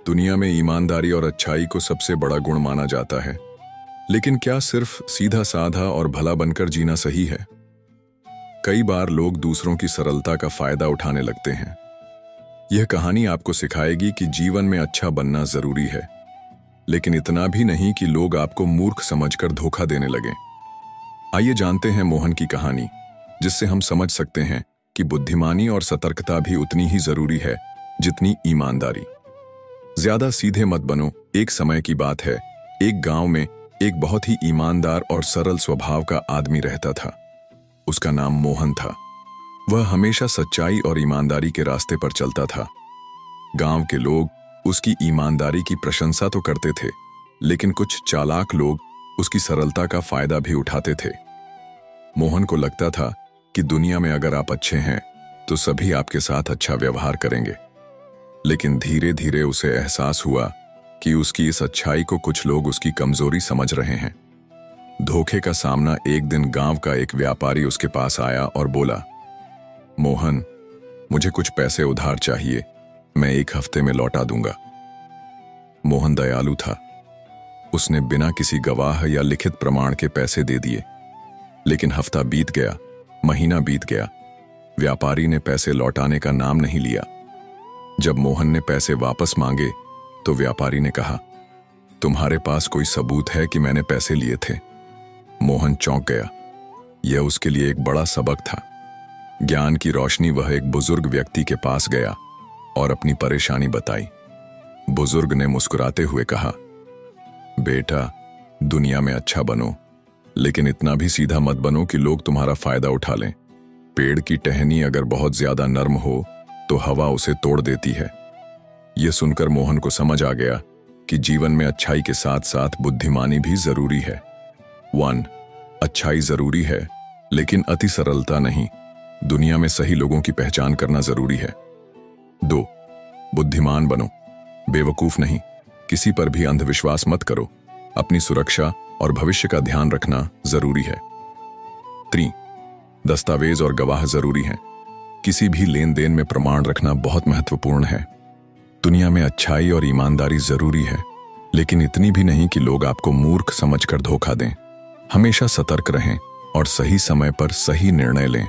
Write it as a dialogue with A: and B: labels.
A: दुनिया में ईमानदारी और अच्छाई को सबसे बड़ा गुण माना जाता है, लेकिन क्या सिर्फ सीधा साधा और भला बनकर जीना सही है? कई बार लोग दूसरों की सरलता का फायदा उठाने लगते हैं। यह कहानी आपको सिखाएगी कि जीवन में अच्छा बनना जरूरी है, लेकिन इतना भी नहीं कि लोग आपको मूर्ख समझकर धोखा देने लगें। आइए जानते हैं मोहन की कहानी, जिससे हम समझ सकते हैं कि बुद्धिमानी और सतर्कता भी उतनी ही जरूरी है जितनी ईमानदारी। ज्यादा सीधे मत बनो। एक समय की बात है, एक गांव में एक बहुत ही ईमानदार और सरल स्वभाव का आदमी रहता था। उसका नाम मोहन था। वह हमेशा सच्चाई और ईमानदारी के रास्ते पर चलता था। गांव के लोग उसकी ईमानदारी की प्रशंसा तो करते थे, लेकिन कुछ चालाक लोग उसकी सरलता का फायदा भी उठाते थे। मोहन को लगता था कि दुनिया में अगर आप अच्छे हैं तो सभी आपके साथ अच्छा व्यवहार करेंगे, लेकिन धीरे धीरे उसे एहसास हुआ कि उसकी इस अच्छाई को कुछ लोग उसकी कमजोरी समझ रहे हैं। धोखे का सामना एक दिन गांव का एक व्यापारी उसके पास आया और बोला, मोहन, मुझे कुछ पैसे उधार चाहिए, मैं 1 हफ्ते में लौटा दूंगा। मोहन दयालु था। उसने बिना किसी गवाह या लिखित प्रमाण के पैसे दे दिए, लेकिन हफ्ता बीत गया, महीना बीत गया, व्यापारी ने पैसे लौटाने का नाम नहीं लिया। जब मोहन ने पैसे वापस मांगे तो व्यापारी ने कहा, तुम्हारे पास कोई सबूत है कि मैंने पैसे लिए थे? मोहन चौंक गया। यह उसके लिए एक बड़ा सबक था। ज्ञान की रोशनी वह एक बुजुर्ग व्यक्ति के पास गया और अपनी परेशानी बताई। बुजुर्ग ने मुस्कुराते हुए कहा, बेटा, दुनिया में अच्छा बनो, लेकिन इतना भी सीधा मत बनो कि लोग तुम्हारा फायदा उठा लें। पेड़ की टहनी अगर बहुत ज्यादा नर्म हो तो हवा उसे तोड़ देती है। यह सुनकर मोहन को समझ आ गया कि जीवन में अच्छाई के साथ साथ बुद्धिमानी भी जरूरी है। 1. अच्छाई जरूरी है, लेकिन अति सरलता नहीं। दुनिया में सही लोगों की पहचान करना जरूरी है। 2. बुद्धिमान बनो, बेवकूफ नहीं। किसी पर भी अंधविश्वास मत करो। अपनी सुरक्षा और भविष्य का ध्यान रखना जरूरी है। 3. दस्तावेज और गवाह जरूरी हैं। किसी भी लेन देन में प्रमाण रखना बहुत महत्वपूर्ण है। दुनिया में अच्छाई और ईमानदारी जरूरी है, लेकिन इतनी भी नहीं कि लोग आपको मूर्ख समझकर धोखा दें। हमेशा सतर्क रहें और सही समय पर सही निर्णय लें।